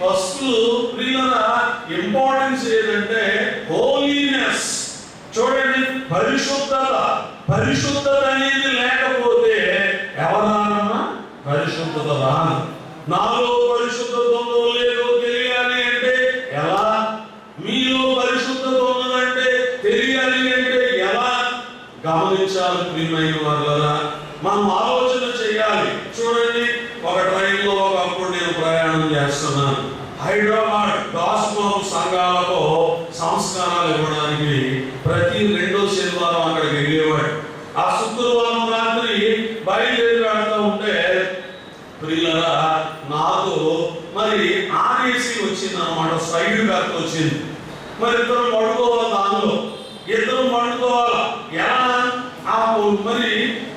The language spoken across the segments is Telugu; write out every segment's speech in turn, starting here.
ఫస్ట్ ప్రియులారా ఇంపార్టెన్స్ ఏదంటే హోలీనెస్. చూడండి, పరిశుద్ధత అనేది లేకపోతే ఎవరన్నా పరిశుద్ధత రాదు. నాలో పరిశుద్ధత ఉందో లేదో తెలియాలి అంటే ఎలా? మీలో పరిశుద్ధత ఉన్నదంటే తెలియాలి అంటే ఎలా? గమనించాలి ప్రియమైన వారులారా, మనం ఆలోచన చేయాలి. చూడండి, ఒక ట్రైన్లో ఒకప్పుడు నేను ప్రయాణం చేస్తున్నాను. హైదరాబాద్ గాస్పల్ సంఘాలకు సంస్కారాలు ఇవ్వడానికి ప్రతి 2వ శనివారం అక్కడికి వెళ్ళేవాడు. ఆ శుక్రవారం రాత్రి బయలుదేరి వెళ్తూ ఉంటే ప్రియులారా నాకు మరి ఆర్ఏసీ వచ్చింది అన్నమాట, సైడ్ బ్యాక్ వచ్చింది. మరి ఇద్దరు పడుకోవాలి, దానిలో ఇద్దరు పడుకోవాలి. ఎలా? మరి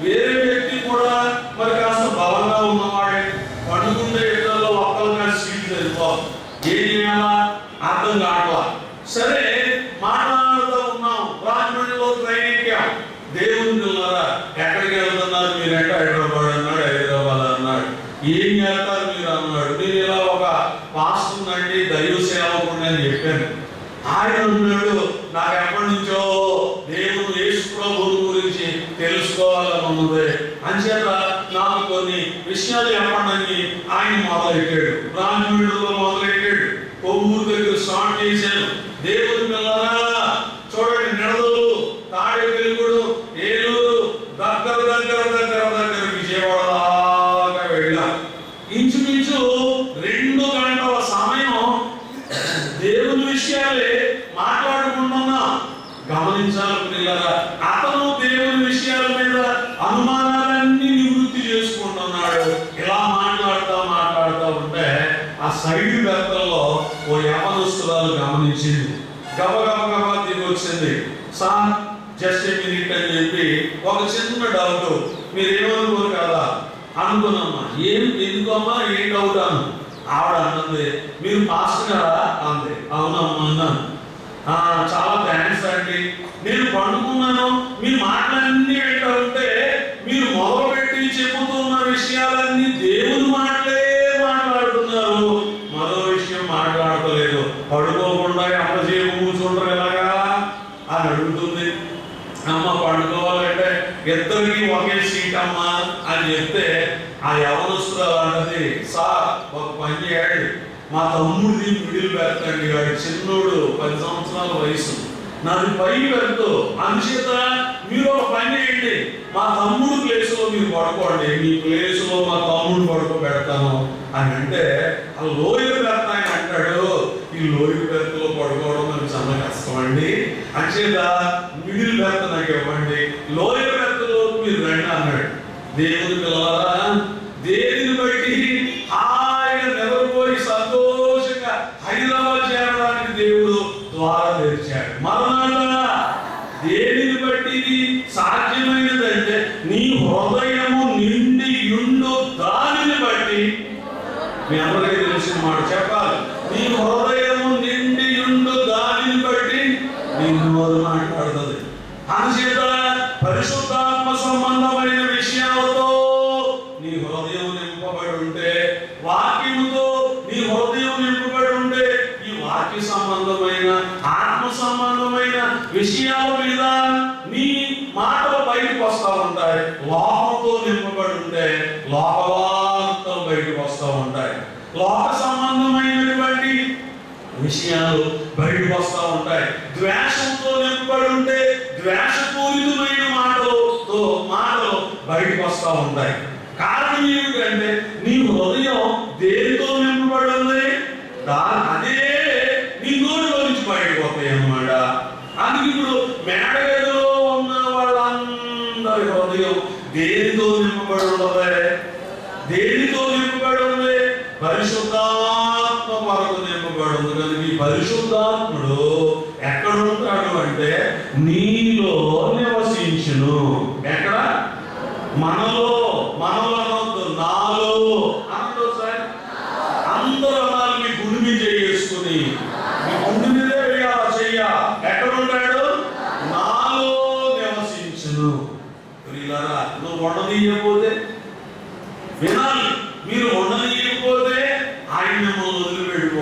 వేరే వ్యక్తి కూడా మరి కాస్త బలంగా ఉన్నవాడే, పండుకుంటే ఇద్దరులో ఒక్కరిగా సీట్ సరిపోవాలి. ఏం చేయాలా అర్థం కావట్లా. సరే మాట్లాడుతూ ఉన్నాం, రాజమండ్రిలో ట్రైన్ ఎక్కాం. దేవుని పిల్లరా ఎక్కడికి వెళ్తున్నారు మీరంటే హైదరాబాద్ అన్నాడు. హైదరాబాద్ అన్నాడు. ఏం చేస్తారు మీరు అన్నాడు. నేను ఇలా ఒక పాస్టర్ అండి, దైవ సేవకుడిని అని చెప్పాను. ఆయన అన్నాడు, నాకు ఎప్పటి నుంచో దేవుడు యేసు ప్రభువు గురించి తెలుసుకోవాలని ఉన్నది, అంచేత నాకు కొన్ని విషయాలు చెప్పండి ఆయన మొదలెట్టాడు. రాజమండ్రిలో మొదలెట్టాడు, కొవ్వూరు దగ్గర స్టార్ట్ చేశాను. దేవుని పిల్లరా చూడండి, నిడదలు, తాడేపల్లిగూడు, ఏలూరు, దగ్గర విజయవాడ దాకా వెళ్ళాం. ఇంచుమించు 2 గంటల సమయం దేవుని విషయాలే మాట్లాడుకుంటున్నా. గమనించాలి పిల్లరా, అతను దేవుని విషయాల మీద అనుమానాలన్నీ నివృత్తి చేసుకుంటున్నాడు. ఇలా మాట్లాడుతూ ఉంటే ఆ సైడ్ బెర్తల్లో ఓ యవనస్తురాలు గమనించింది. గబగబా దిగి వచ్చింది. సార్ జస్ట్ ఏ మినిట్ అని చెప్పి ఒక చిన్న డౌట్, మీరేమనుకోరు కదా అనుకున్నామ్మా. ఎందుకమ్మా ఏం డౌట్ అను. ఆవిడ అన్నది, మీరు పాస్టర్ గారా అంది. అవునమ్మా అన్నాను. చాలా థ్యాంక్స్ అండి, నేను పండుకున్నాను, మీ మాటలన్నీ ఏంటంటే మీరు మొదలుపెట్టి చెబుతున్న విషయాలన్నీ దేవుని మాటలే మాట్లాడుతున్నారు, మరో విషయం మాట్లాడతలేదు. పడుకోకుండా అమ్మసేపు కూర్చుంటారు ఎలాగా అని అడుగుతుంది. అమ్మ పండుకోవాలంటే ఇద్దరికి ఒకే సీట్ అమ్మా అని చెప్తే ఆ యవనస్తురాలు అన్నది, సార్ ఒక పని చేయండి, మా తమ్ముడిది మిడిల్ బెర్త్ అండి, వాడి చిన్నోడు 10 సంవత్సరాల వయసు, నాది పై బెర్త్, అందుచేత మీరు ఒక పని చేయండి, మా తమ్ముడు ప్లేస్లో మీరు పడుకోండి, మీ ప్లేస్లో మా తమ్ముడు పడుకోబెడతాను అని అంటే ఆ లోయర్ బెర్త్ ఆయన అంటాడు, ఈ లోయర్ బెర్త్ లో పడుకోవడం నాకు చాలా కష్టం అండి, అంచేత మిడిల్ బెర్త్ నాకు ఇవ్వండి, లోయర్ బెర్త్ లో మీరు రండి అన్నాడు. దేవుని పిల్లలారా, దేనిని బట్టి హాయిగా నిద్రపోయి సంతోషంగా హైదరాబాద్ చేరడానికి దేవుడు ద్వారం తెరిచాడు. మరణాల దేనిని బట్టి సాధ్యమైనదంటే నీ హృదయము నిండి ఉండు దానిని బట్టి. మీ అందరికీ తెలిసిన మాట చెప్పాలి, నీ హృదయము నిండి ఉండు దానిని బట్టి నీ నోరు మాట్లాడుతుంది. అందుచేత పరిశుద్ధాత్మ సంబంధమైన విషయాలతో నీ హృదయం నింపబడి ఉంటే, వాక్యముతో నీ హృదయం నింపబడి ఉంటే, ఈ వాక్య సంబంధమైన ఆత్మ సంబంధమైన విషయాల మీద నీ మాటలు బయటకు వస్తూ ఉంటాయి. లోకంతో నింపబడి ఉంటే లోకవార్తలు బయటకు వస్తూ ఉంటాయి. లోక సంబంధమైనటువంటి విషయాలు బయటకు వస్తూ ఉంటాయి. ద్వేషంతో నింపబడి ఉంటే ద్వేషపూరితమైన మాటలు బయటకు వస్తూ ఉంటాయి. కారణం ఏమిటంటే నీ హృదయం దేనితో నింపబడి ఉంది, అదే నీ నోటిలో నుంచి బయటకు వస్తాయి అన్నమాట. అందుకు ఇప్పుడు మేడగదిలో ఉన్న వాళ్ళందరి హృదయం దేనితో నింపబడి ఉన్నదే, దేనితో నింపబడి ఉంది, పరిశుద్ధాత్మ వరకు నింపబడి ఉంది. కనుక ఈ పరిశుద్ధాత్ముడు ఎక్కడ ఉంటాడు అంటే నీలో నివసించును. ఎక్కడ? మనలో అనొద్దు, నాలో అనొద్దు సార్. అందరూ అనాలి, మీ గుండె మీద చేసుకుని, మీ గుండె మీదే వేయాలా చెయ్య. ఎక్కడ ఉంటాడు? నాలో నివసించును. ప్రియులారా, నువ్వు ఉండనీయకపోతే వినాలి, మీరు ఉండనీయకపోతే ఆయన మిమ్మల్ని వదిలిపెట్టుకో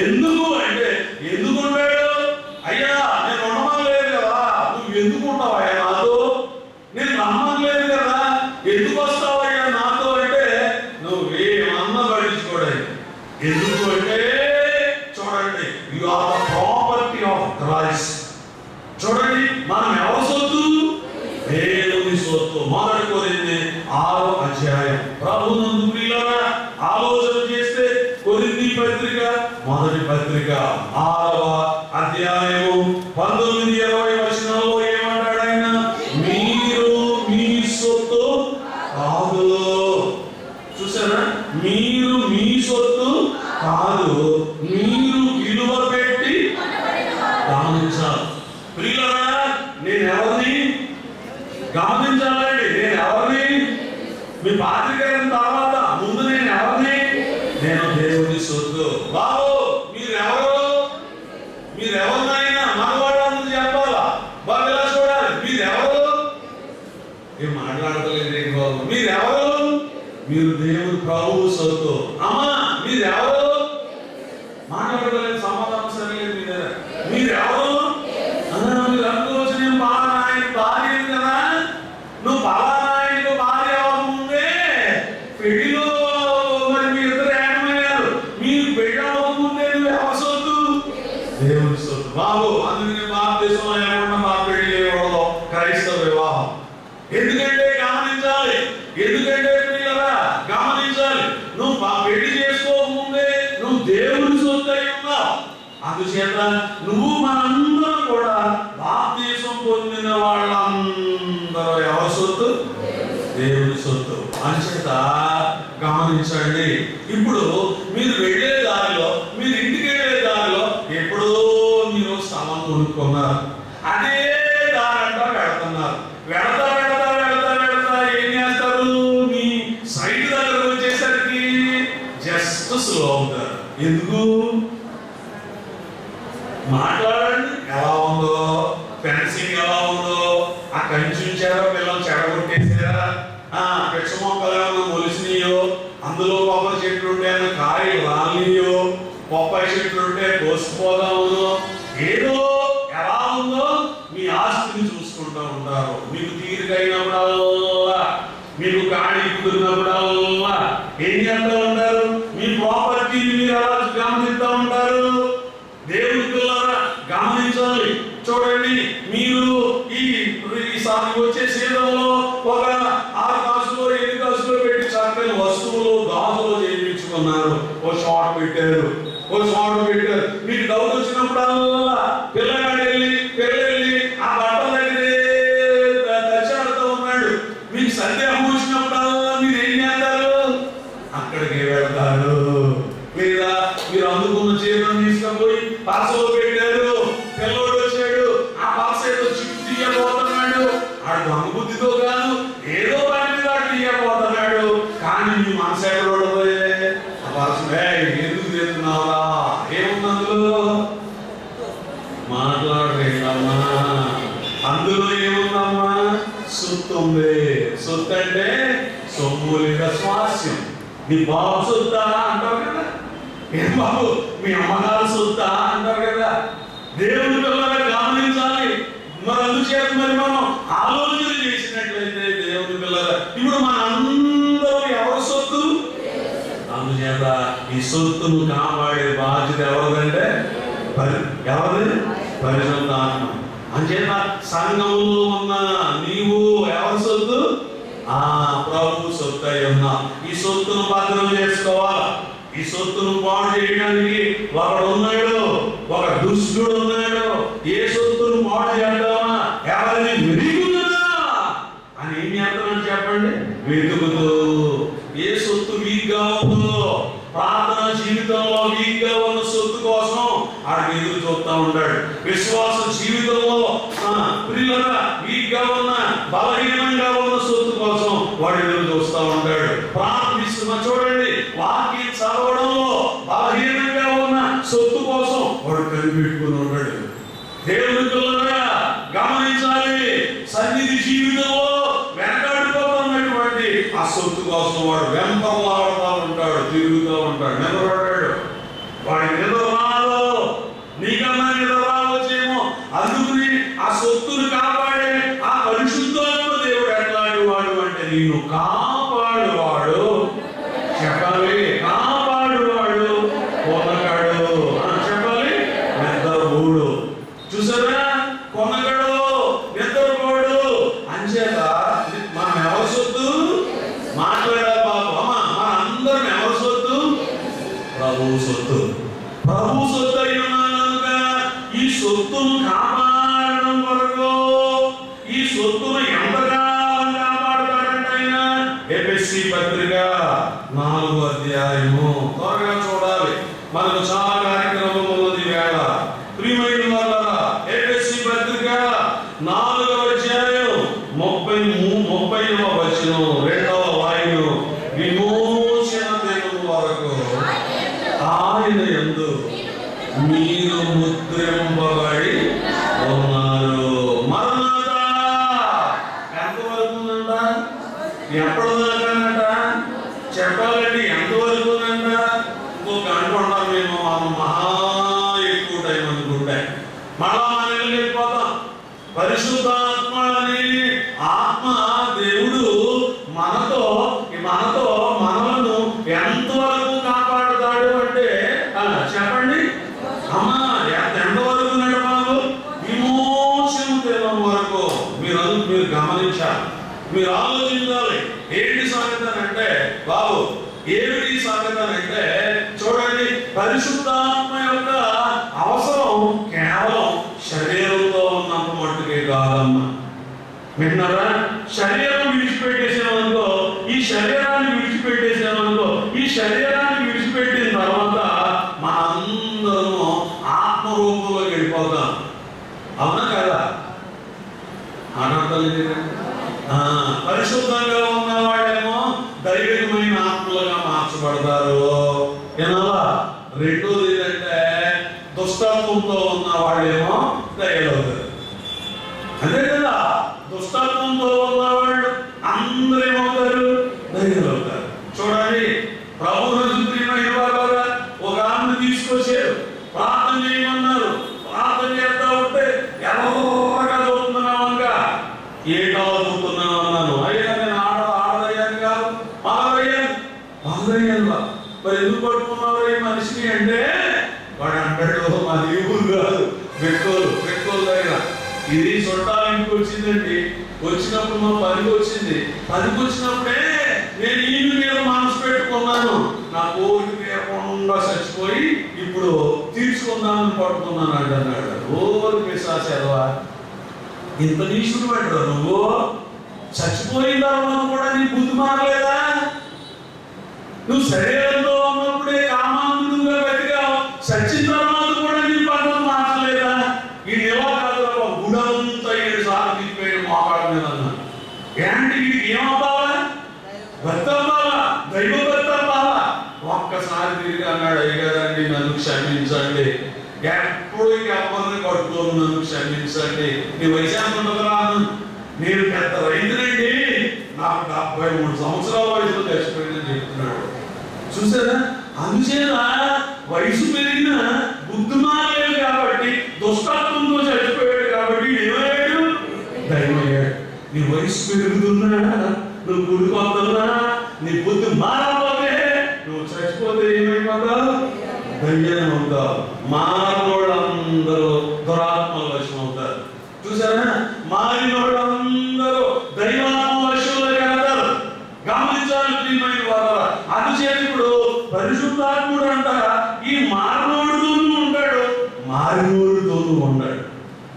ఎందుకు అంటే ఎందుకుంటాడు? అయ్యా నేను రుణమనలేదు కదా, నువ్వు ఎందుకు ఉంటావయ్యా నాతో? నేను రమ్మనలేదు కదా, ఎందుకు వస్తావయ్యా నాతో అంటే నువ్వేమన్నా పట్టించుకోవడానికి. ఎందుకు అంటే చూడండి, you are the property of Christ. చూడండి, మనం ఎవరి సొత్తు? దేవుని సొత్తు. 1 కొరింథీ 6వ అధ్యాయం. ప్రభువునందు ప్రియులారా, ఆలోచన చేస్తే కొరింథీ పత్రిక 1వ పత్రిక 6వ అధ్యాయము 19-20 వచనాల్లో ఏమంటాడు ఆయన? మీరు మీ సొత్తు కాదు. చూసారా? మీరు మీ సొత్తు కాదు, మీరు విలువ పెట్టి గమనించాలి. ప్రియులారా, నేను ఎవరిని గమనించాలండి? నేను ఎవరిని? మీ పాత్రికేయుల తర్వాత ముందు నేను ఎవరిని? నేను దేవుని సొత్తు. బాబు మీరెవరు? మీరెవరినైనా మనవాళ్ళందరూ చెప్పాలా? బాబు ఇలా చూడాలి, మీరెవరు? ఏం మాట్లాడతలేదు బాబు. మీరెవరు? మీరు దేవుని ప్రభువు సొత్తు. అమ్మా మీరెవరు? మాట్లాడలేదు, సమాధానం సరిలేదు మీ దగ్గర. మీరెవరు? మీరు అనుకోవచ్చు నేను బాలనాయని భార్య కదా. నువ్వు బాలనాయకు భార్య అవ్వకముందే పెళ్లిలో మరి మీ ఇద్దరు ఏకమయ్యారు. మీరు పెళ్లి అవ్వకముందే నువ్వు ఎవరి సొత్తు? దేవుని సొత్తు. బాబు అందుకని భారతదేశంలో ఏమన్నా మా పెళ్లి చేయకూడదు, క్రైస్తవ వివాహం. ఎందుకంటే గమనించాలి, ఎందుకంటే ప్రియులారా గమనించాలి, నువ్వు పెళ్లి చేసుకోకముందే నువ్వు దేవుని సొత్తు అయి ఉన్నావు. అందుచేత నువ్వు మనందరం కూడా బాప్తిసం పొందిన వాళ్ళందరూ ఎవరి సొత్తు? దేవుని సొత్తు. అంచేత గమనించండి. ఇప్పుడు మీరు వెళ్ళే దారిలో, మీరు ఇంటికి వెళ్ళే దారిలో ఎప్పుడో మీరు స్థలం కొనుక్కున్నారు. అదే దారంట వెళుతున్నారు. వెళతా వెళతా వెళతా వెళతా ఏం చేస్తారు? మీ సైట్ దగ్గరకు వచ్చేసరికి జస్ట్ స్లో అవుతారు. ఎందుకు? మాట్లాడండి, ఎలా ఉందో ఫెన్సింగ్, ఎలా ఉందో ఆ కంచి ఉంచారో, పిల్లలు చెడగొట్టేసారా, పిచ్చ మొక్కలు ఏమన్నా మొలిసినాయో, అందులో కొబ్బరి చెట్లు ఉంటే ఏమన్నా కాయలు రాలియో, బొప్పాయి చెట్లు ఉంటే కోసుకుపోదామనో, ఏదో ఎలా ఉందో మీ ఆస్తిని చూసుకుంటూ ఉంటారు. మీకు తీరికైనప్పుడల్లా, మీకు ఖాళీ కుదిరినప్పుడల్లా ఏం చేస్తూ ఉంటారు? మీ ప్రాపర్టీని మీరు ఎలా గమనిస్తూ ఉంటారు? దేవుని పిల్లరా గమనించాలి. చూడండి, మీరు ఈసారి వచ్చే సీజన్లో ఒక 6 కాసులో 8 కాసులో పెట్టి చక్కని వస్తువులు గాజులు చేయించుకున్నారు. ఓ షార్ట్ పెట్టారు. మీకు డౌట్ వచ్చినప్పుడల్లా పిల్లగాడు వెళ్ళి ఆ బట్టల దగ్గరే దచ్చాడుతూ ఉన్నాడు. మీకు సందేహం వచ్చినప్పుడల్లా మీరు ఏం చేస్తారు? అక్కడికి వెళ్తారు. లేదా మీరు అందుకున్న చీరను తీసుకుపోయి పర్సలో పెట్టారు. పిల్లోడు వచ్చాడు, ఆ పర్స ఏదో చిప్పు తీయబోతున్నాడు. ఆడు అనుబుద్ధితో కాదు, ఏదో పని మీద తీయబోతున్నాడు. కానీ మీ మనసు ఎక్కడ పోయే ఆ పర్స ఎందుకు చేస్తున్నావురా? ఏముంది అందులో? మాట్లాడలేదమ్మా. అందులో ఏముందమ్మా? సొత్తు ఉంది. సొత్తు అంటే సొమ్ములిక స్వాస్యం. నీ బాబు సొత్తా అంటారు కదా. ఏం బాబు మీ అమ్మగారు సొత్తా అంటారు కదా. దేవుని పిల్లలు గమనించాలి. మరి అందుచేత మరి మనం ఆలోచన చేసినట్లయితే దేవుని పిల్లలు ఇప్పుడు మనందరూ ఎవరి సొత్తు? అందుచేత ఈ సొత్తును కాపాడే బాధ్యత ఎవరిదంటే ఎవరిది? పరిశుద్ధాత్మ. అంచేత సంఘంలో ఉన్న నీవు ఎవరి సొత్తు? ప్రభు సొత్తు అయి ఉన్నా. ఈ సొత్తును భద్రం చేసుకోవాలా. ఈ సొత్తును పాడు చేయడానికి ఒకడు ఉన్నాడు, ఒక దుష్టుడు ఉన్నాడు. ఏ సొత్తును పాడు చేద్దామా, ఎవరిని వెతుకుతున్నా అని ఏం చేస్తామని చెప్పండి? వెతుకుతూ. ఏ సొత్తు వీక్గా ఉందో, ప్రార్థన జీవితంలో వీక్గా ఉన్న సొత్తు కోసం ఆడికి ఎదురు చూస్తూ ఉంటాడు. విశ్వాస జీవితంలో ప్రియులరా వీక్గా ఉన్న, బలహీనంగా ఉన్న సొత్తు కోసం వాడు ఎదురు చూస్తూ ఉంటాడు. ప్రార్థిస్తున్నా చూడండి, వాక్యం చదవడంలో బలహీనంగా ఉన్న సొత్తు కోసం వాడు కనిపెట్టుకుని ఉంటాడు. దేవుని పిల్లరా గమనించాలి. సన్నిధి జీవితంలో వెనకాడిపోతున్నటువంటి ఆ సొత్తు కోసం వాడు వెంపర్లాడుతూ ఉంటాడు, తిరుగుతూ ఉంటాడు, నిలబడ్డాడు. వాడి నిద్ర సొత్తును కాపాడడం కొరకు, ఈ సొత్తును ఎంతకాలం కాపాడుతాడంట ఆయన? ఎఫెసీ పత్రిక 4వ అధ్యాయము త్వరగా చూడాలి, మనకు చాలా కార్యక్రమం ఉన్నది వేళ. ప్రియమైన వాళ్ళారా, ఎఫెసీ పత్రిక 4వ అధ్యాయం 30వ వచనం 2వ లైను, విమోచన దినం వరకు ఆయన యందు మీరు ముద్రింపబడి ఉన్నారు. మరణాత ఎంతవరకు ఉందంట? ఎప్పటిదాకానంట? చెప్పాలండి ఎంతవరకునంట? ఇంకొక అనుకుంటాం మేము, మహా ఎక్కువ టైం అనుకుంటే మళ్ళా మనం వెళ్ళిపోతాం. పరిశుద్ధాత్మ అనే ఆత్మ దేవుడు మనతో మనలను ఎంతవరకు కాపాడుతాడు అంటే చెప్పండి అమ్మా, ఎంతవరకు నడపాలి? విమోచన దినం వరకు. మీరు గమనించాలి, మీరు ఆలోచించాలి. ఏంటి సంగతి అంటే బాబు, ఏమిటి సంగతి అంటే చూడండి, పరిశుద్ధాత్మ యొక్క అవసరం కేవలం శరీరంతో ఉన్నంత మట్టుకే కాదమ్మా. విన్నారా? శరీరం విడిచిపెట్టేసామనుకో, ఈ శరీరాన్ని విడిచిపెట్టేసామనుకో, ఈ శరీరాన్ని విడిచిపెట్టిన తర్వాత మనందరము ఆత్మరూపంలోకి వెళ్ళిపోతాం. అవునా కదా? అనంతలేదు. పరిశుద్ధంగా ఉన్న వాళ్ళేమో దైవికమైన ఆత్మలుగా మార్చబడతారు. ఏనాలా? రెండోది ఏంటంటే దుష్టత్వంతో ఉన్న వాళ్ళేమో దయలవుతారు. అంతే కదా? దుష్టత్వంతో ఉన్నవాళ్ళు అందరూ ఏమవుతారు? దయలవుతారు. చూడండి, ప్రభుత్వమైన వారు ఒక ఆమెను తీసుకొచ్చారు, ప్రార్థన చేయమన్నారు. ప్రార్థన చేస్తా ఉంటే ఎలాగా చదువుతున్నామంగా, ఏటో చదువుతున్నాం అన్నాను. అయ్యా నేను ఆడదయ్యాను కాదు, మాదయ్యాను. మరి ఎందుకు పట్టుకున్నావు ఈ మనిషిని అంటే వాడు అంటాడు, మాది ఊరు కాదు, పెట్టుకోలు దగ్గర ఇది చుట్టాలు ఇంటికి వచ్చిందండి. వచ్చినప్పుడు మా పనికి వచ్చింది. పనికి వచ్చినప్పుడే నేను ఈ మీద మనసు పెట్టుకున్నాను, నా కోరిక తీరకుండా చచ్చిపోయి ఇప్పుడు తీర్చుకుందామని పట్టుకున్నాను అంటున్నాడు. ఓరు పిశాచదవా, ఇంత నీచుడు పెట్టరు నువ్వు. చచ్చిపోయిన తర్వాత కూడా నీ బుద్ధి మారలేదా? నువ్వు శరీరంలో ఉన్నప్పుడే కామాంధుడుగా బతికావు, చచ్చిన తర్వాత కూడా నీ పనులు మార్చలేదా? ఈ నిలవకాల గుడంతా 7 సార్లు తిప్పాడు మోకాళ్ళ మీద అన్నాడు. ఏంటి వీడికి ఏమవ్వాలా? భర్తవ్వాలా? దైవ భర్తవ్వాలా? ఒక్కసారి తిరిగి అన్నాడు, అయ్యారండి నన్ను క్షమించండి, ఎప్పుడు ఎవరిని కట్టుకోను, నన్ను క్షమించండి. నీ వయసు ఎంత ఉండదురా? నేను పెద్ద రైతునండి, నాకు 73 సంవత్సరాల వయసులో చచ్చిపోయిందని చెప్తున్నాడు. చూసారా? అందుచేత వయసు పెరిగిన బుద్ధి మారలేదు కాబట్టి, దుష్టత్వంతో చచ్చిపోయాడు కాబట్టి ఏమయ్యాడు? దైవమయ్యాడు. నీ వయసు పెరుగుతున్నా, నువ్వు గుడికొస్తున్నా, నీ బుద్ధి మారకపోతే నువ్వు చచ్చిపోతే ఏమైపోతావు? దయ్యం అవుతావు. మారినోళ్ళందరూ దురాత్మల వశం అవుతారు. చూసారా? మారినోళ్ళందరూ దైవాత్మ వశంలోకి వెళ్తారు. గమనించాలి ప్రియమైన వారు. అందుచేత ఇప్పుడు పరిశుద్ధాత్ముడు అంట ఈ మారినోడుతోనూ ఉంటాడు, మారినోడుతోనూ ఉంటాడు.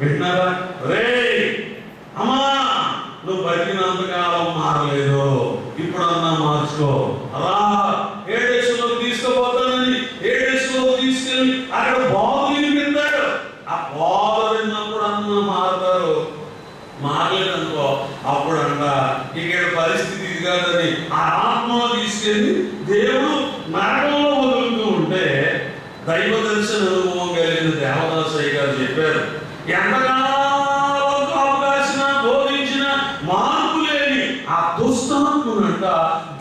వింటున్నారా? రే అమ్మా, నువ్వు బతికినంతకాలం మారలేదు, ఇప్పుడన్నా మార్చుకో. రా, ఏడేసులోకి తీసుకుపోతానని ఏడేసులోకి తీసుకెళ్ళి అక్కడ బాగు వినిపించాడు. ఆ బాగు విన్నప్పుడు అన్న మారుతారు. మారలేదనుకో, అప్పుడంట ఇక్కడ పరిస్థితి ఇది కాదని ఆ ఆత్మలో తీసుకెళ్ళి దేవుడు నరకంలో వదులుతూ ఉంటే దైవ దర్శన అనుభవం కలిగిన దేవదాసయ్య గారు చెప్పారు, ఎంతకాలం అవకాశం బోధించిన మార్పు లేని ఆ దుష్టాత్మనంట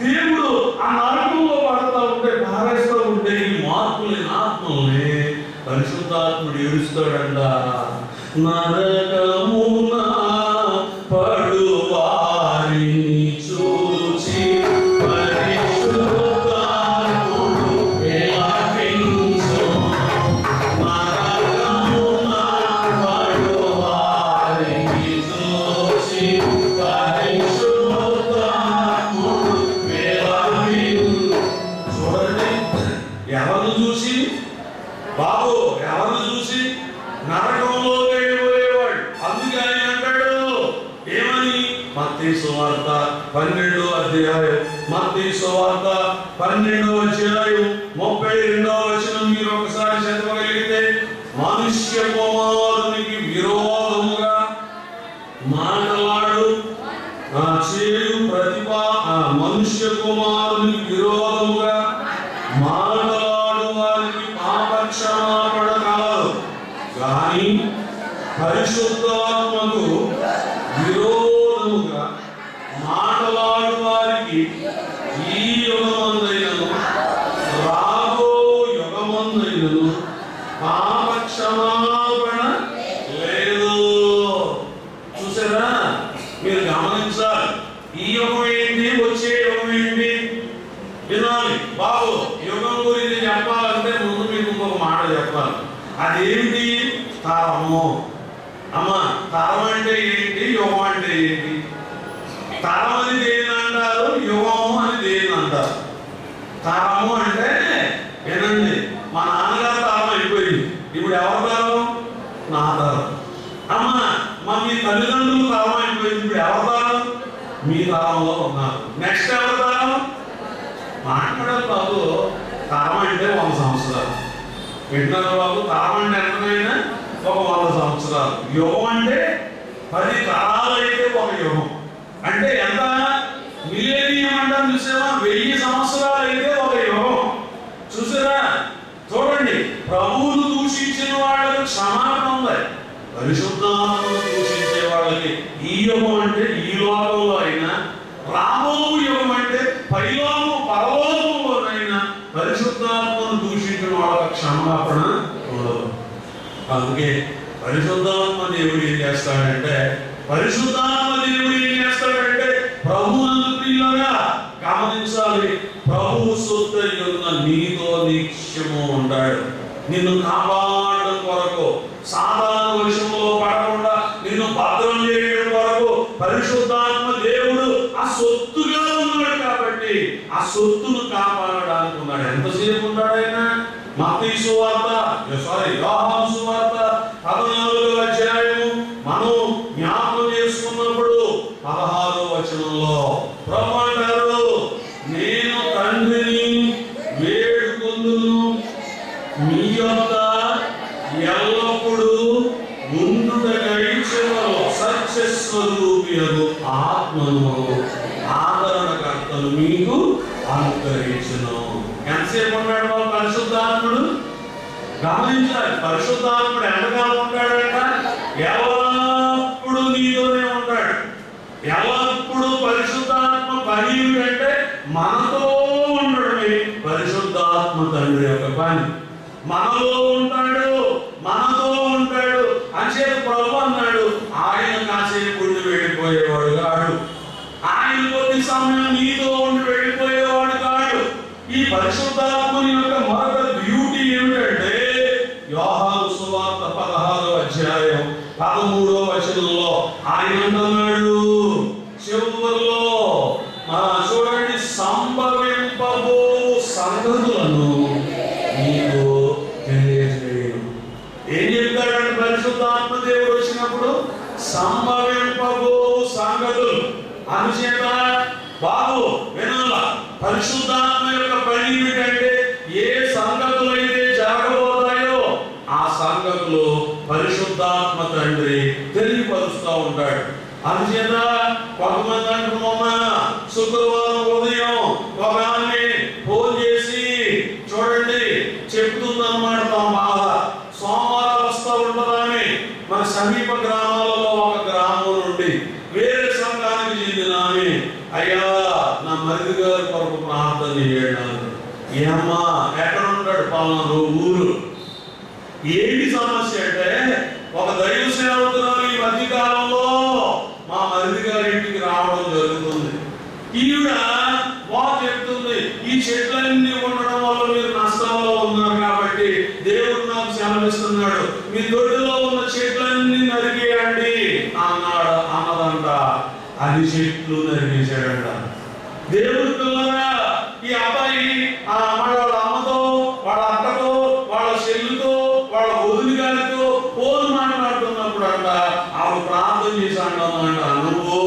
దేవుడు ఆ నరకంలో పడతా ఉంటే, పారేస్తూ ఉంటే ఈ మార్పు లేని ఆత్మల్ని పరిశుద్ధాత్ముడు ఏడుస్తాడంట. నరకమున పడు వారిని చూచి పరిశుద్ధాత్ముడు విలపించు. నరకమున పడు వారిని చూచి పరిశుద్ధాత్ముడు విలపించు. చూడండి, ఎవరిని చూసి బాబు, ఎవరిని చూసి? నరకంలో వెళ్ళిపోయేవాడు. అందుకే ఆయన అంటాడు ఏమని? మత్తయి సువార్త 12వ అధ్యాయం, మత్తయి సువార్త 12వ అధ్యాయం 32వ వచనం మీరు ఒకసారి చదవగలిగితే, మనుష్య కుమారునికి విరోధముగా మాటలాడు చేయు మనుష్య కుమారునికి విరోధముగా మాటలాడు వారికి పాప క్షమాపణ కలదు, కానీ పరిశుద్ధాత్మకు విరోధముగా మాటలాడు వారికి ఈ యుగమందైనను రాబో యుగమందైనను పాప క్షమాపణ లేదు. చూసారా? మీరు గమనించాలి. ఈ యుగం ఏంటి, వచ్చే యుగం ఏంటి వినాలి బాబు. యుగం గురించి చెప్పాలంటే ముందు మీకు ఇంకొక మాట చెప్పాలి. అదేంటి? తరము. అమ్మా, తరం అంటే ఏంటి, యుగం అంటే ఏంటి? తరం అని దేని అంటారు, యుగము అని దేని అంటారు? తరము అంటే వినండి, మా నాన్నగారు తరం అయిపోయింది, ఇప్పుడు ఎవరి తరం? నా తరం. అమ్మా, మీ తల్లిదండ్రులు తరం అయిపోయింది, ఇప్పుడు ఎవరి తరం? మీ తరంలో ఉన్నారు. నెక్స్ట్ ఎవరి తరం? మాట్లాడాలి బాబు. తరం అంటే 100 సంవత్సరాలు. వింటున్నారు బాబు? తరం అంటే ఎంతైనా ఒక 100 సంవత్సరాలు. యుగం అంటే 10 తరాలు అయితే ఒక యుగం. అంటే ఎంత? మిలేనియం అంటారు చూసారా? 1000 సంవత్సరాలు అయితే ఒక యుగం. చూసారా? చూడండి, ప్రభువును దూషించిన వాళ్ళకి క్షమాపణ ఉంది, పరిశుద్ధాత్మను దూషించే వాళ్ళకి ఈ యుగం అంటే ఈ లోకంలో అయినా, రాబో యుగం అంటే పైలోకం పరలోకంలోనైనా పరిశుద్ధాత్మను దూషించిన వాళ్ళకి క్షమాపణ ఉండదు. అందుకే పరిశుద్ధాత్మ దేవుడు ఏం చేస్తాడంటే, ప్రభువునందు ప్రియులారా గమనించాలి, ప్రభువు సొత్తై ఉన్న నీతో నిత్యము ఉంటాడు. నిన్ను కాపాడడం కొరకు, సాధారణ విషయంలో పడకుండా నిన్ను భద్రం చేయడం కొరకు పరిశుద్ధాత్మ దేవుడు ఆ సొత్తుగా ఉన్నాడు. కాబట్టి ఆ సొత్తును కాపాడడానికి ఉన్నాడు. ఎంతసేపు ఉన్నాడు ఆయన? మత్తయి సువార్త, యోహాను సువార్త 14వ అధ్యాయము మనం జ్ఞాపకం చేసుకున్నప్పుడు 16వ వచనంలో ప్రభువు అంటారు, నేను తండ్రిని వేడుకొందును, మీ యొక్క ఎల్లప్పుడూ ఉండుటకై చివరలో సత్యస్వరూపియగు ఆత్మను ఆదరణకర్తను మీకు అనుగ్రహించును. ఎంతసేపు ఉన్నాడు వాళ్ళు పరిశుద్ధాత్ముడు? గమనించాలి, పరిశుద్ధాత్ముడు ఎంతకాలం ఉంటాడంట? ఎల్లప్పుడు నీతోనే ఉంటాడు. ఎల్లప్పుడు పరిశుద్ధాత్మ పని అంటే మనతో ఉండడమే పరిశుద్ధాత్మ తండ్రి యొక్క పని. మనలో ఉంటాడు, మనతో ఉంటాడు. అంచేత ప్రభు అన్నాడు, ఆయన కాసేపు ఉండి వెళ్ళిపోయేవాడు కాడు, ఆయన కొద్ది సమయం నీతో ఉండి వెళ్ళిపోయేవాడు కాడు. ఈ పరిశుద్ధాత్మని యొక్క మరొక బ్యూటీ ఏమిటంటే, యోహాను సువార్త 16వ అధ్యాయం 13వ వచనంలో ఆయన అంటున్నాడు, చివరిలో చూడండి, సంభవింపబో సంగతులను నీకు తెలియజేయను. ఏం చెప్తాడంటే పరిశుద్ధాత్మ దేవుడు వచ్చినప్పుడు? సంభవింపబో సంగతులు. అనుచేత బాబు వినాల, పరిశుద్ధాత్మ యొక్క పని ఏమిటంటే, ఏ సంగతులు అయితే జరగబోతాయో ఆ సంగతులు పరిశుద్ధాత్మ తండ్రి తెలియపరుస్తూ ఉంటాడు. అందుచేత కొంతమంది అంటున్నా, శుక్రవారం ఉదయం ఒక ఆమె ఫోన్ చేసి చూడండి చెప్తుందన్నమాట తమ బాధ. సోమవారం వస్తూ ఉంటుందని మన సమీప గ్రామాలలో ఒక గ్రామం నుండి వేరే సంఘానికి చెందిన ఆమె, అయ్యా నా మరిది గారి కొరకు ప్రార్థన చేయాలి. ఏమ్మా ఎక్కడ ఉంటాడు? పలానా ఊరు. ఏంటి సమస్య అంటే, ఒక దైవ సేవకురాలు ఈ మధ్యకాలంలో మా మరిది గారి ఇంటికి రావడం జరుగుతుంది. ఈవిడ బాగా చెప్తుంది, ఈ చెట్లన్నీ ఉండడం వల్ల మీరు నష్టంలో ఉన్నారు కాబట్టి దేవుడు నాకు సెలవిస్తున్నాడు, మీ దొడ్డిలో ఉన్న చెట్లన్నీ నరికేయండి అన్నదంట. అది చెట్లు నరికేశాడంట. దేవుడి పిల్లరా, ఈ అబ్బాయి వాళ్ళ అమ్మతో, వాళ్ళ అక్కతో, వాళ్ళ చెల్లితో, వాళ్ళ వదిలి గారితో ఫోన్ వాళ్ళు ప్రార్థన చేసి అంటున్నారంట, నువ్వు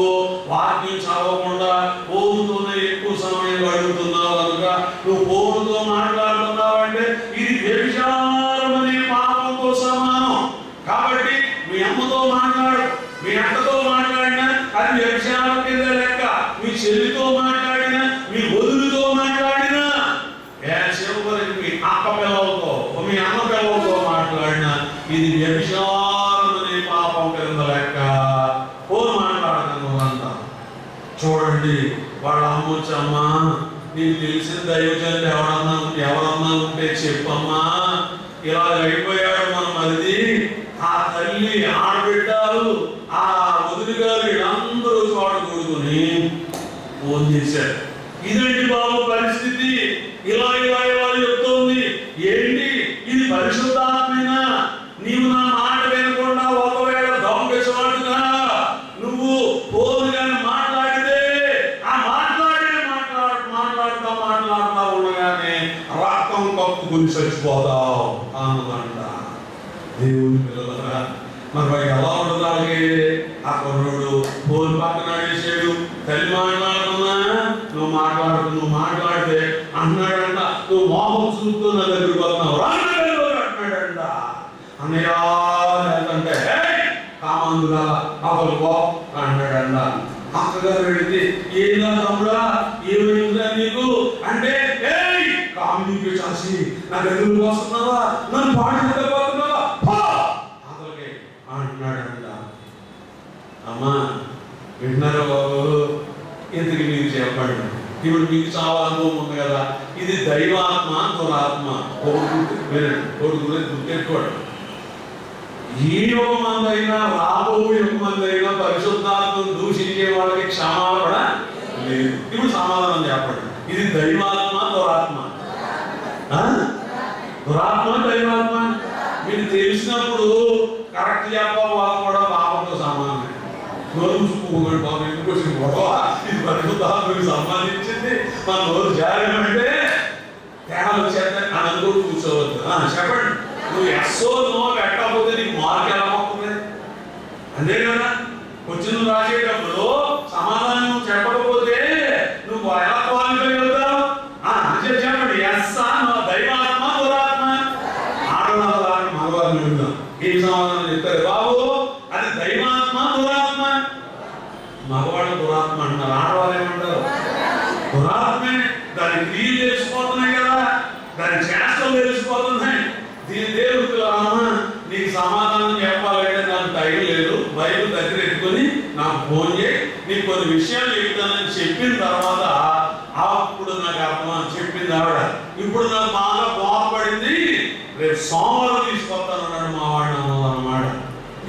వాక్యం చదవకుండా ఫోన్తోనే ఎక్కువ సమయం గడుపుతున్నావు కనుక నువ్వు ఫోన్తో మాట్లాడుతున్నావు అంటే ఇది వ్యభిచారం అనే పాపంతో సమానం. కాబట్టి మీ అమ్మతో మాట్లాడు, మీ అక్కతో మాట్లాడినా అది వ్యభిచారం కింద లెక్క. మీ చెల్లితో మాట్లాడినా, మీ వదులుతో మాట్లాడినా, చివరికి మీ అక్క పిల్లలతో, మీ అమ్మ పిల్లలతో మాట్లాడినా ఇది వ్యభిచారం అనే పాపం కింద లెక్క. ఫోన్ మాట్లాడతాను అంతా. చూడండి, వాళ్ళ అమ్మ వచ్చి, అమ్మా నీకు తెలిసిన దైవజనుడు ఎవరన్నా ఉంటే చెప్పమ్మా, ఇలా అయిపోయాడు మన మరిది, ఆ తల్లి ఆడబిడ్డాలు ఆ వదిలి గారు వీళ్ళందరూ చూడకూడుకుని ఫోన్ చేశారు. ఇదండి బాబు పరిస్థితి. ఇలా ఇలా ఇలా చెప్తోంది. ఏంటి ఇది? పరిశుద్ధాత్మేనా? నీవు నా మాట వినకుండా ఒకవేళ దొంగసాటుగా నువ్వు ఫోన్ కానీ మాట్లాడితే ఆ మాట్లాడుతా ఉండగానే రక్తం కప్పుకుని చచ్చిపోతావు అన్నదంట. దేవుని పిల్లలరా, మరి ఎలా ఉండదు? అలాగే ఆ కుర్రోడు ఫోన్ పక్కన అడిగేసాడు. తల్లి మాట్లాడుతున్నా, నువ్వు మాట్లాడితే అన్నాడంట, నువ్వు మోహం చూస్తూ నా దగ్గరికి వస్తున్నావు అంటున్నాడంట. అన్నయ్య అంటే కామందుగా అవలు పో అన్నాడంట. అక్కగారు అడిగితే, ఏదా తమ్ముడా, ఏమైందా నీకు అంటే, కామినికి చాసి నా దగ్గరికి వస్తున్నావా, నన్ను పాడిపోతున్నావా అతలకి అంటున్నాడంట. అమ్మా విన్నారా బాబు? ఇంతకు మీకు చెప్పండి, ఇప్పుడు మీకు చాలా అనుభవం ఉంది కదా. ఇది దైవాత్మ, దురాత్మ. ఒకటి గురించి గుర్తెట్టుకోండి. ఈ యుగమందైనా రాబో యుగమందైనా పరిశుద్ధాత్మను దూషించే వాళ్ళకి క్షమాపణ లేదు. ఇప్పుడు సమాధానం చెప్పండి, ఇది దైవాత్మ, దురాత్మ? దురాత్మ, దైవాత్మ? మీరు తెలిసినప్పుడు కరెక్ట్ చెప్పాలి. వాళ్ళు కూడా పాపంతో సమానం. నోరు చూసుకోకండి బాబు, ఎందుకు వచ్చిన గొడవ? ఇది పరిశుద్ధాత్మకు సంబంధించింది. మన నోరు జారేమంటే తేడాలు వచ్చేస్తాయి అని అనుకోని కూర్చోవద్దు. చెప్పండి, నువ్వు ఎస్ఓ నో పెట్టకపోతే నీకు మార్క్ ఎలా వస్తుంది? అంతే కదా. క్వశ్చన్ రాసేటప్పుడు సమాధానం చెప్పకపోతే నువ్వు ఎలా క్వాలిఫై అవుతావు? చెప్పండి, ఎస్ దైవాత్మ, దురాత్మ? ఆడవాళ్ళని మగవారిని విందాం. ఏం సమాధానం చెప్తారు బాబు? అది దైవాత్మ, దురాత్మ? మగవాళ్ళు దురాత్మ అంటున్నారు, ఆడవాళ్ళు ఏమంటారు? దురాత్మే. దాని క్రియలు తెలిసిపోతున్నాయి కదా, దాని చేష్టలు తెలిసిపోతున్నాయి. దీని దేవుడికి నీకు సమాధానం చెప్పాలంటే నాకు టైం లేదు. బైబిల్ దగ్గర పెట్టుకొని నాకు ఫోన్ చేయి, నీకు కొన్ని విషయాలు చెప్తానని చెప్పిన తర్వాత అప్పుడు నాకు అర్థం చెప్పింది ఆవిడ. ఇప్పుడు నాకు బాగా బాధపడింది, రేపు సోమవారం తీసుకొస్తాను అన్నాడు మా వాడిని అన్నమాట.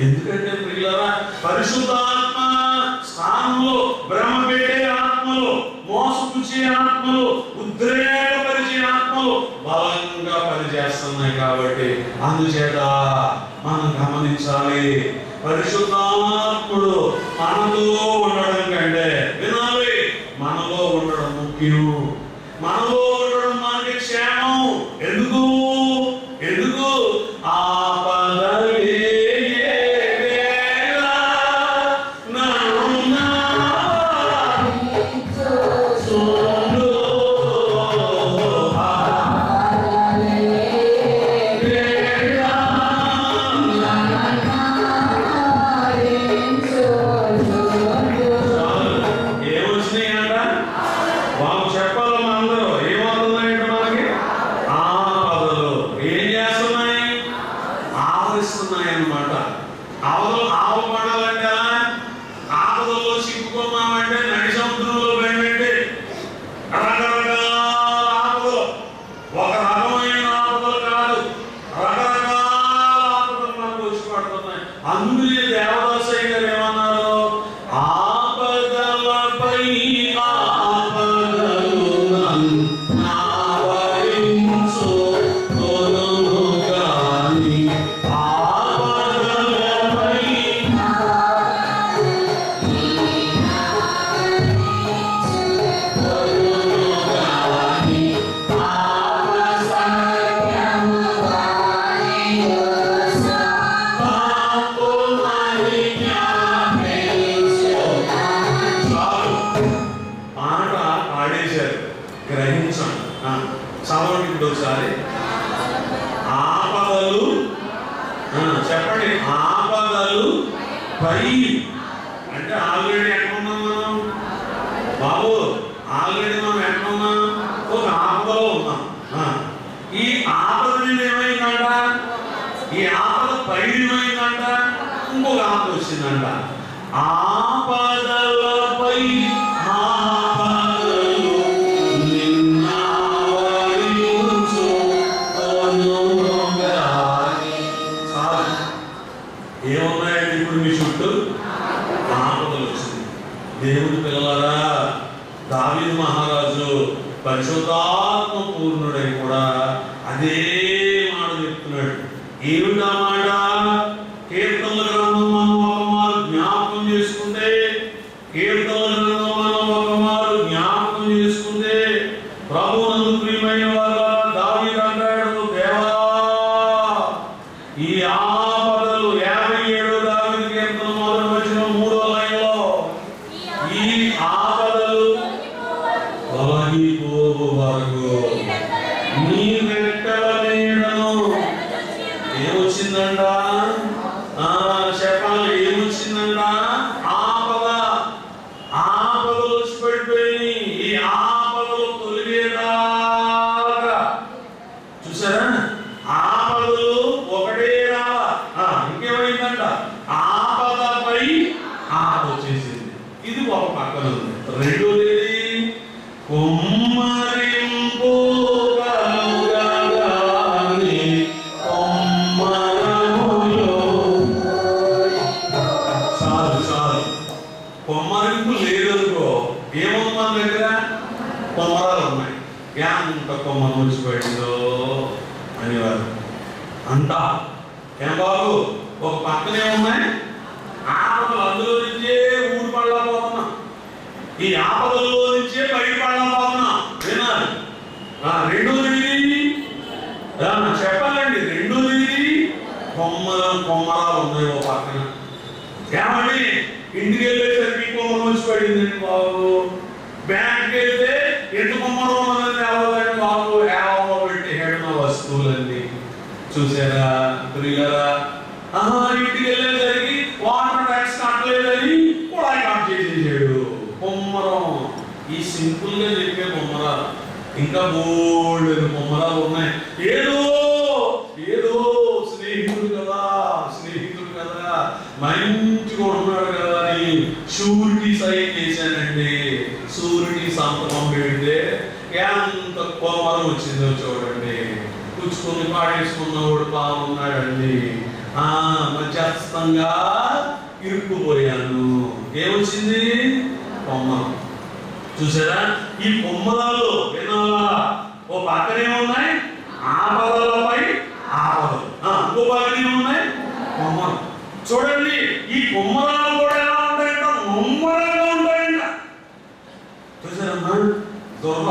ఎందుకంటే ప్రియులారా, పరిశుద్ధాత్మ స్థానంలో భ్రమ పెట్టే ఆత్మలు, మోసపుచ్చే ఆత్మలు, ఉద్రేకపరిచే ఆత్మలు బలంగా పనిచేస్తున్నాయి. కాబట్టి అందుచేత మనం గమనించాలి, పరిశుద్ధాత్ముడు మనతో ఉండడం కంటే వినాలి, మనలో ఉండడం ముఖ్యం. మనలో ఉండడం మనకి క్షేమం. ఎందుకు? Oh ఒకసారి. ఆపదలు చెప్పండి. ఆపదలు పై అంటే ఆల్రెడీ ఎక్కడ ఉన్నాం మనం బాబు? ఆల్రెడీ మనం ఎక్కడ ఉన్నాం? ఒక ఆపదలో ఉన్నాం. ఈ ఆపద మీద ఏమైందంట? ఈ ఆపద పై ఏమైందంట? ఇంకొక ఆపద వచ్చిందంట. ఆపదలపై ఆపదలు నిన్నావరించు అనుగాని. చాలు. ఏమున్నాయండి ఇప్పుడు మీ చుట్టూ? ఆపదలు వచ్చింది. దేవుని పిల్లలారా, దావీదు మహారాజు పరిశుద్ధాత్మ పూర్ణుడై కూడా అదే మాట చెప్తున్నాడు. ఏమిటా మాట? కీర్తనల గ్రంథం మనం ఒక మారు జ్ఞాపకం చేసుకుంటే, కీర్తనల గ్రంథం మనం ఒక మారు జ్ఞాపకం చేసుకుంటే, ప్రభువునందు ప్రియమైన వారు దావీదు అంటాడు, దేవా ఈ ఆపదలు 57వ దావీదు కీర్తన మొదటి వచనం 3వ లైన్లో ఈ ఆపదలు తొలగిపోవు వరకు నీ రెక్కల నీడను. ఏమొచ్చిందంట? చెప్పాలి, ఏమొచ్చిందంట? ఆపదలు వచ్చి పడిపోయి ఈ ఆపదలు తొలిగేదాకా. చూసారా? ఆపదలు ఒకటే రావా, ఇంకేమైందంట? ఆపదపై ఆపద వచ్చేసింది. ఇది ఒక పక్కన ఉంది. రెండోది కుమ్మరింపు కలుగగాని కొమ్మరములో. చాలు చాలు. కొమ్మరింపు లేదనుకో, ఏముంది మన దగ్గర? కొమ్మరాలు ఉన్నాయి. ఎంత కొమ్మరం వచ్చి పడిందో అనేవారు అంతా. ఏం బాబు, ఒక పక్కనే ఉన్నాయి ఆపదలు, అందులో నుంచే ఊరు పడలేకపోతున్నాం. ఈ ఆపదలో నుంచే బయట పడలేకపోతున్నాం. వినాలి. రెండోది చెప్పాలండి. రెండోది కొమ్మరాలు ఉన్నాయి ఓ పక్కన. ఏమండి, ఇంటికి వెళ్ళేసరికి కొమ్మరం వచ్చి పడిందండి బాబు. బ్యాంక్కి వెళ్తే ఎంత కొమ్మరం ఉన్నదని ఎవరండి బాబు? ఏవో పెట్టేసాడు నా వస్తువులన్నీ. చూసారా ప్రియులారా? ఇంటికి వెళ్ళేసరికి వాటర్ ట్యాక్స్ కట్టలేదని కూడా కట్ చేసేసాడు. కొమ్మరం. ఈ సింపుల్ గా చెప్పే కొమ్మరాలు ఇంకా బోల్డ్ కొమ్మరాలు ఉన్నాయి. ఏదో ఏదో స్నేహితుడు కదా మంచిగా ఉంటున్నాడు కదా అని షూరిటీ సైన్ చేశానండి. షూరిటీ సంతకం పెడితే ఎంత కొమ్మరం వచ్చిందో చూడండి. పుచ్చుకొని పాడేసుకున్నవాడు బాగున్నాడండి. మధ్యస్థంగా ఇరుక్కుపోయాను. ఏమొచ్చింది? కొమ్మరం. చూసారా? ఈ కొమ్మరాలు వినాలా? ఓ పక్కనే ఉన్నాయి ఆపదలపై ఆపదలు, ఇంకో పక్కనే ఉన్నాయి కొమ్మరం. చూడండి, ఈ కొమ్మరాలు కూడా ఎలా ఉంటాయంట? ముమ్మరంగా ఉంటాయంట. చూసారమ్మా? దుర్భ